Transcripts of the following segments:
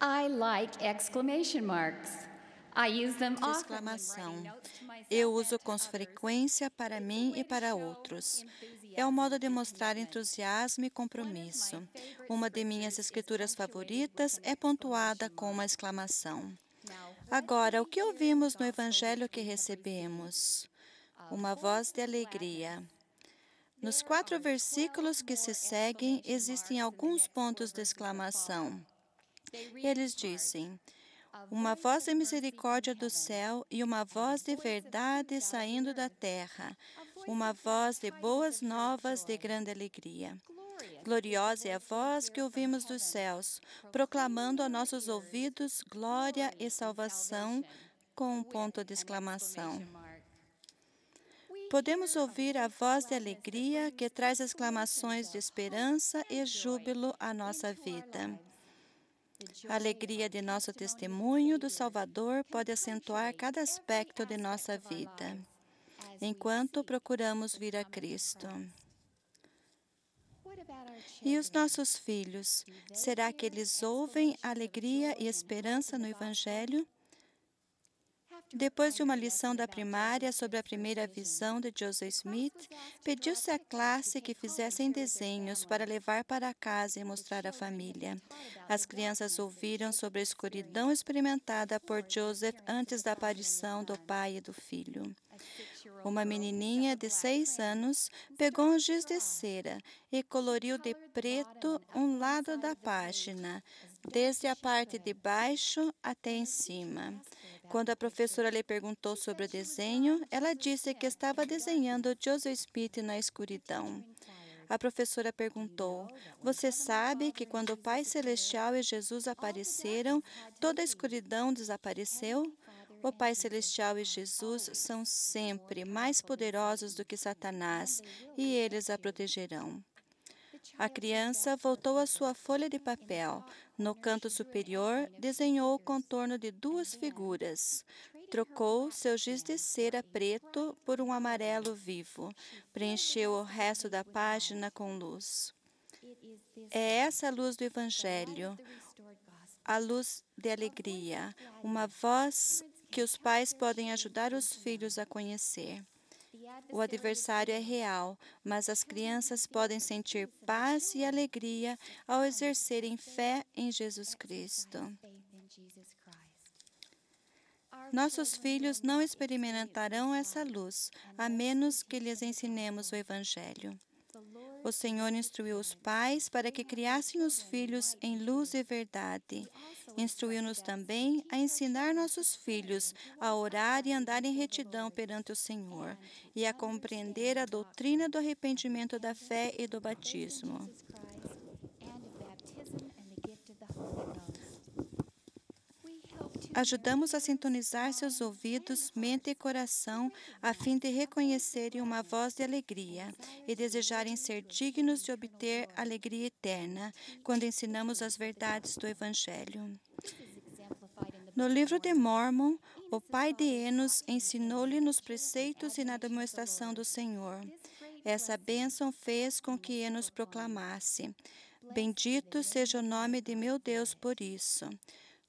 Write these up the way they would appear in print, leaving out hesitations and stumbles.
I like exclamation marks. I use them De often when writing exclamação. notes to Eu myself and uso to com others. frequência para It's a mim e way to para show outros. É um enthusiasm modo de and mostrar commitment. entusiasmo e One of my compromisso. favorite Uma de minhas scriptures is escrituras punctuated with favoritas an é pontuada exclamation com uma mark. exclamação. Now, what do Agora, o we que hear in the ouvimos no gospel Evangelho which que we have received? recebemos? A Uma voice voz de of gladness. alegria. Nos There 4 are 12 versículos que se more seguem, exclamation existem marks in the alguns next four pontos de verses that follow. exclamação. They read Eles in part, dizem: a uma voice voz of de mercy from misericórdia do heaven, céu e uma and a voz de voice of verdade truth out of the saindo da earth, terra, a voice uma of glad voz de tidings boas of great novas de joy. grande alegria. Glorious is the Gloriosa é a voice we voz que hear from ouvimos dos heaven, céus, proclaiming proclamando a in our nossos ears ouvidos glória e glory and salvação, salvation, com um with ponto de an exclamação. exclamation mark. We Podemos hear a ouvir a voice of voz de gladness that alegria que brings traz exclamations exclamações de of hope esperança and e joy júbilo à nossa into our vida. lives. The A joy of alegria our de nosso testimony of the testemunho do Savior Salvador can pode acentuar punctuate cada every aspecto de aspect nossa of our vida, lives as we enquanto seek procuramos the vir a coming of Cristo. Christ. What about our E os children? nossos filhos, Do they será que hear eles ouvem exclamations of alegria e joy and hope esperança in the no gospel? Evangelho? After a Depois de uma primary lição lesson da about Joseph primária sobre a Smith's first primeira vision, visão de the Joseph class Smith, was asked to draw pediu-se à pictures to classe que take home and fizessem share with their desenhos para families. levar para casa e The mostrar à children had been família. taught about the As crianças darkness that ouviram Joseph sobre a escuridão experienced experimentada por before the Joseph appearance of antes the da Father and the aparição do Son. pai e do filho. A 6-year-old Uma girl picked up menininha a de black 6 crayon anos and pegou um started to giz de draw. cera e She coloriu de colored the bottom preto and um upper one lado side da of the page página, as best desde as a she parte de could. baixo até When em her teacher cima. asked her about Quando the a picture, professora lhe perguntou she sobre said o she was desenho, drawing ela Joseph disse que Smith estava in the desenhando darkness. Joseph Smith na Her teacher escuridão. inquired, A professora "Do you perguntou: know that when Você Heavenly sabe que Father and quando o Pai Jesus appeared, Celestial e Jesus all the apareceram, darkness had to toda a leave? escuridão desapareceu? Heavenly Father O and Pai Jesus Celestial e are Jesus são always more sempre mais powerful than poderosos do Satan, que and Satanás, they will e eles a protect you." protegerão. The A child turned criança back to her voltou à sua paper. folha de In the papel. top No corner, canto she drew an superior, outline of 2 desenhou o figures, contorno de and duas then, figuras. trading her Trocou black seu giz de crayon for cera a preto bright por um yellow amarelo one, vivo. she filled the Preencheu o rest of the resto da page with página light. com luz. It is this É light, essa a luz do the light of Evangelho, the restored a gospel, luz de a voice alegria, of uma gladness voz parents que can os count pais their podem children ajudar os in to filhos know. a conhecer. The O adversary is adversário é real. real, mas as Children can crianças feel podem the sentir peace and the paz e joy alegria that ao come exercerem as they fé em Jesus exercise Cristo. faith in Jesus Christ. Our Nossos children will filhos não not experience experimentarão this essa light luz, a unless we menos que teach lhes them the ensinemos o gospel. Evangelho. The Lord O Senhor directed instruiu os parents pais para to que have their criassem os children in filhos light em and luz truth. e verdade. He also Instruiu-nos instructed us to também a teach our ensinar children to nossos pray filhos and to a walk orar e uprightly andar em before the retidão Lord, perante o Senhor and to e a understand compreender the a doutrina doctrine do of arrependimento da fé repentance, e do faith in batismo. Jesus Christ, and of baptism and the gift of the Holy Ghost. We help tune their Ajudamos a ears, sintonizar seus minds, ouvidos, and mente e hearts to coração a fim de recognize a voice of reconhecerem uma gladness voz de and alegria desire e to be desejarem worthy ser to achieve dignos de eternal obter joy alegria when we eterna quando teach the ensinamos as truth of the verdades do gospel. Evangelho. This is exemplified in the No Book of livro de Mormon. Mormon, o Enos's pai de father Enos taught him to ensinou-lhe nos nurture the preceitos e na admonition of the demonstração do Lord. Senhor. This great Essa blessing bênção fez com que Mormons have Enos proclaimed. proclamasse: Blessed be the Bendito name seja o of my nome de God meu Deus for por it. isso.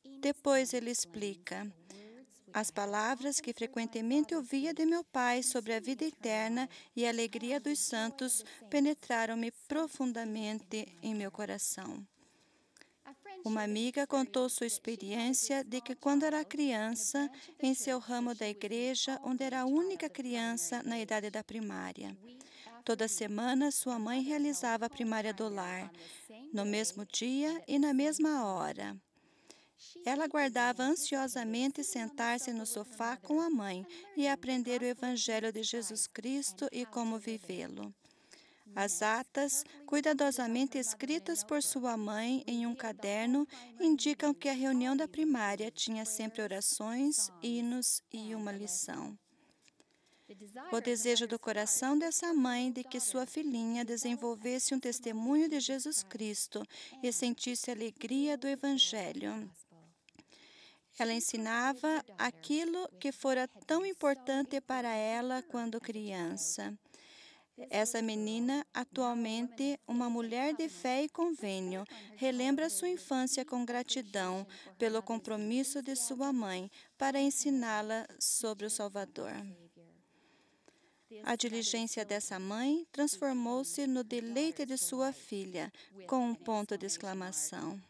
Enos Depois then ele explains explica: the words which as I have palavras often que heard my frequentemente father ouvia de speak meu pai sobre a concerning vida eternal eterna life e a alegria and the dos joy of santos the saints penetraram-me sank deep profundamente into my em meu heart. coração. A friend Uma shared an amiga contou experience sua that she had as a experiência de small que, quando era child in a criança, branch of the em seu church where ramo da she was the igreja, onde era only a única child of primary criança na idade age. da primária. Week after Toda week, semana, sua her mãe mother held realizava a home primária do primary lar, on the same no day mesmo and dia at e the na same mesma time. hora. She Ela eagerly aguardava anticipated ansiosamente sitting on the sentar-se no sofa with her sofá com mother a mãe and e learning the aprender o gospel of Evangelho de Jesus Jesus Christ and Cristo e how como to live it. vivê-lo. As Minutes atas, carefully recorded by cuidadosamente her mother in a escritas por notebook sua mãe em um revealed the home caderno, primary indicam que meeting a reunião da always primária included tinha sempre prayers, orações, songs, hinos e and uma a lesson. lição. The O desire of the desejo do mother's heart coração was dessa for her mãe little de que sua daughter filhinha to develop a desenvolvesse um testimony of testemunho de Jesus Jesus Christ Cristo e and sentisse a alegria feel do the joy of the Evangelho. gospel. Ela She provided her ensinava daughter aquilo with que what fora had tão been so importante para important to ela her quando as a child. criança. Essa menina, atualmente uma mulher de fé e convênio, relembra sua infância com gratidão pelo compromisso de sua mãe para ensiná-la sobre o Salvador. A diligência dessa mãe transformou-se no deleite de sua filha, com um ponto de exclamação.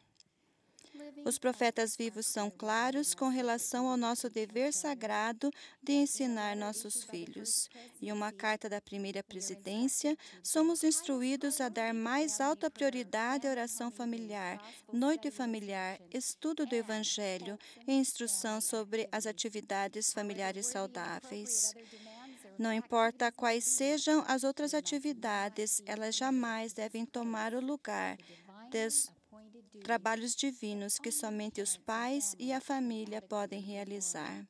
Os profetas vivos são claros com relação ao nosso dever sagrado de ensinar nossos filhos. Em uma carta da primeira presidência, somos instruídos a dar mais alta prioridade à oração familiar, noite familiar, estudo do Evangelho e instrução sobre as atividades familiares saudáveis. Não importa quais sejam as outras atividades, elas jamais devem tomar o lugar dos trabalhos divinos que somente os pais e a família podem realizar.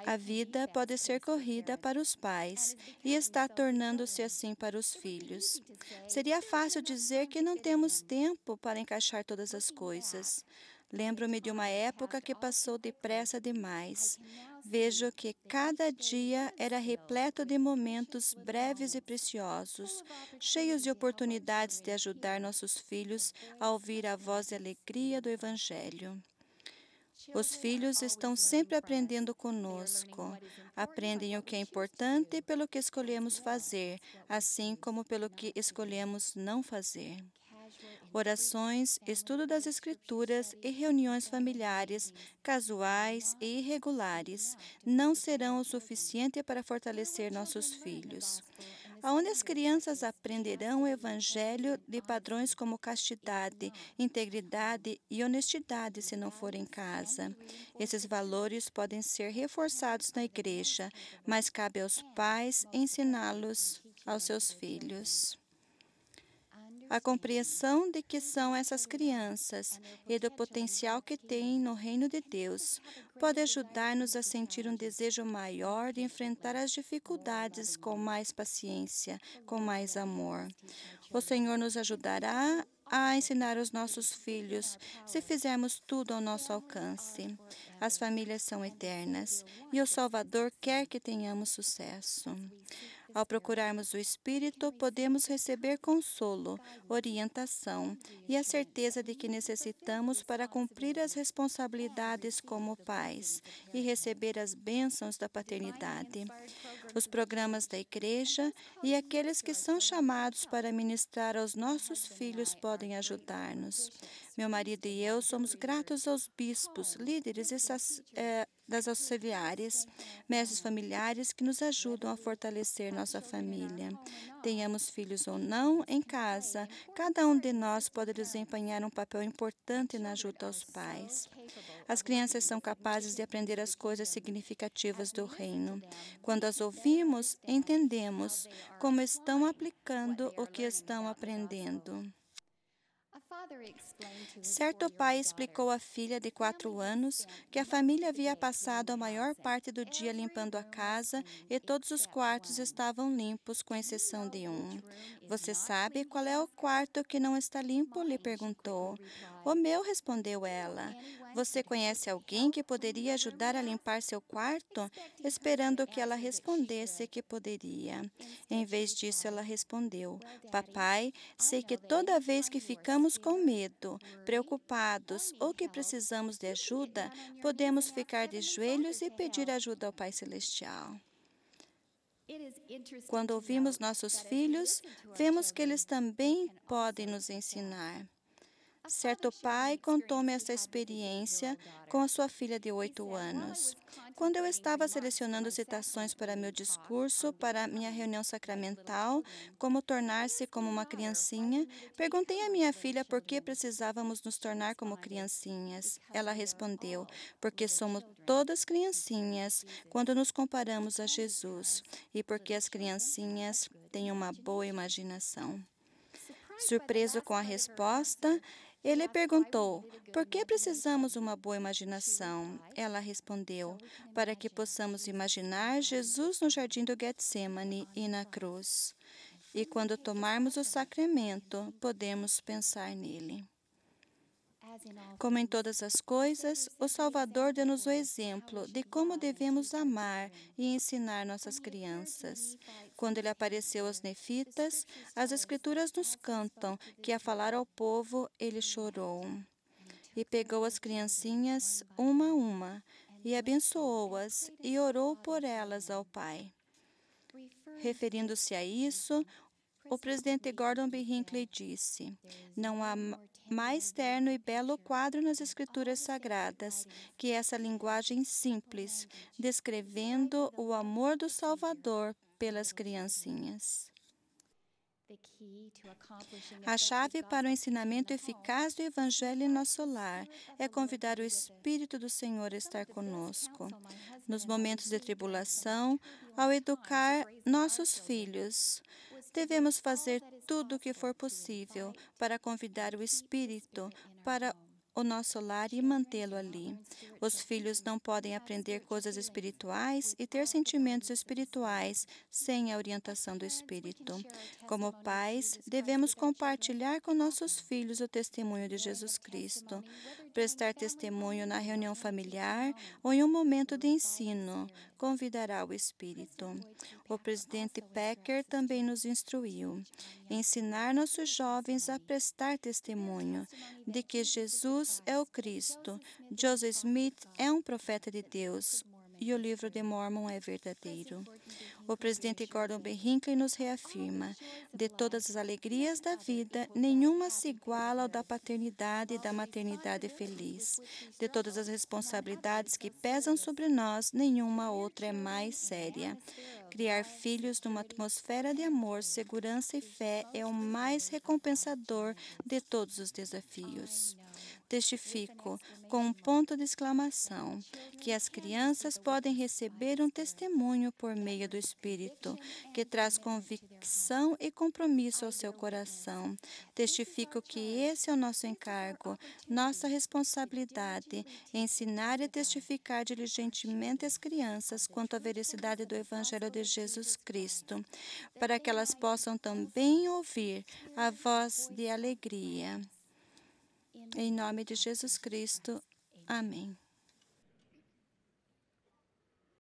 A vida pode ser corrida para os pais e está tornando-se assim para os filhos. Seria fácil dizer que não temos tempo para encaixar todas as coisas. Lembro-me de uma época que passou depressa demais. Vejo que cada dia era repleto de momentos breves e preciosos, cheios de oportunidades de ajudar nossos filhos a ouvir a voz de alegria do Evangelho. Os filhos estão sempre aprendendo conosco. Aprendem o que é importante pelo que escolhemos fazer, assim como pelo que escolhemos não fazer. Orações, estudo das Escrituras e reuniões familiares, casuais e irregulares, não serão o suficiente para fortalecer nossos filhos. Aonde as crianças aprenderão o Evangelho de padrões como castidade, integridade e honestidade se não for em casa? Esses valores podem ser reforçados na igreja, mas cabe aos pais ensiná-los aos seus filhos. A compreensão de que são essas crianças e do potencial que têm no reino de Deus pode ajudar-nos a sentir um desejo maior de enfrentar as dificuldades com mais paciência, com mais amor. O Senhor nos ajudará a ensinar os nossos filhos se fizermos tudo ao nosso alcance. As famílias são eternas e o Salvador quer que tenhamos sucesso. Ao procurarmos o Espírito, podemos receber consolo, orientação e a certeza de que necessitamos para cumprir as responsabilidades como pais e receber as bênçãos da paternidade. Os programas da igreja e aqueles que são chamados para ministrar aos nossos filhos podem ajudar-nos. Meu marido e eu somos gratos aos bispos, líderes das auxiliares, mestres familiares que nos ajudam a fortalecer nossa família. Tenhamos filhos ou não em casa, cada um de nós pode desempenhar um papel importante na ajuda aos pais. As crianças são capazes de aprender as coisas significativas do reino. Quando as ouvimos, entendemos como estão aplicando o que estão aprendendo. Certo pai explicou à filha de 4 anos que a família havia passado a maior parte do dia limpando a casa e todos os quartos estavam limpos, com exceção de um. Você sabe qual é o quarto que não está limpo? Lhe perguntou. O meu, respondeu ela. Você conhece alguém que poderia ajudar a limpar seu quarto? Esperando que ela respondesse que poderia. Em vez disso, ela respondeu: Papai, sei que toda vez que ficamos com medo, preocupados ou que precisamos de ajuda, podemos ficar de joelhos e pedir ajuda ao Pai Celestial. Quando ouvimos nossos filhos, vemos que eles também podem nos ensinar. Certo pai contou-me essa experiência com a sua filha de 8 anos. Quando eu estava selecionando citações para meu discurso, para minha reunião sacramental, como tornar-se como uma criancinha, perguntei à minha filha por que precisávamos nos tornar como criancinhas. Ela respondeu: porque somos todas criancinhas quando nos comparamos a Jesus e porque as criancinhas têm uma boa imaginação. Surpreso com a resposta, ele perguntou: por que precisamos uma boa imaginação? Ela respondeu: para que possamos imaginar Jesus no jardim do Getsemane e na cruz. E quando tomarmos o sacramento, podemos pensar nele. Como em todas as coisas, o Salvador deu-nos o exemplo de como devemos amar e ensinar nossas crianças. Quando ele apareceu aos nefitas, as Escrituras nos cantam que, a falar ao povo, ele chorou. E pegou as criancinhas uma a uma, e abençoou-as, e orou por elas ao Pai. Referindo-se a isso, o presidente Gordon B. Hinckley disse: "Não há mais terno e belo quadro nas Escrituras Sagradas que essa linguagem simples, descrevendo o amor do Salvador pelas criancinhas." A chave para o ensinamento eficaz do Evangelho em nosso lar é convidar o Espírito do Senhor a estar conosco. Nos momentos de tribulação, ao educar nossos filhos, devemos fazer tudo o que for possível para convidar o Espírito para o nosso lar e mantê-lo ali. Os filhos não podem aprender coisas espirituais e ter sentimentos espirituais sem a orientação do Espírito. Como pais, devemos compartilhar com nossos filhos o testemunho de Jesus Cristo, prestar testemunho na reunião familiar ou em um momento de ensino, convidará o Espírito. O presidente Packer também nos instruiu: ensinar nossos jovens a prestar testemunho de que Jesus é o Cristo, Joseph Smith é um profeta de Deus e o livro de Mormon é verdadeiro. O presidente Gordon B. Hinckley nos reafirma: de todas as alegrias da vida, nenhuma se iguala ao da paternidade e da maternidade feliz. De todas as responsabilidades que pesam sobre nós, nenhuma outra é mais séria. Criar filhos numa atmosfera de amor, segurança e fé é o mais recompensador de todos os desafios. Testifico, com um ponto de exclamação, que as crianças podem receber um testemunho por meio do Espírito, que traz convicção e compromisso ao seu coração. Testifico que esse é o nosso encargo, nossa responsabilidade, ensinar e testificar diligentemente às crianças quanto à veracidade do Evangelho de Jesus Cristo, para que elas possam também ouvir a voz de alegria. Em nome de Jesus Cristo. Amém.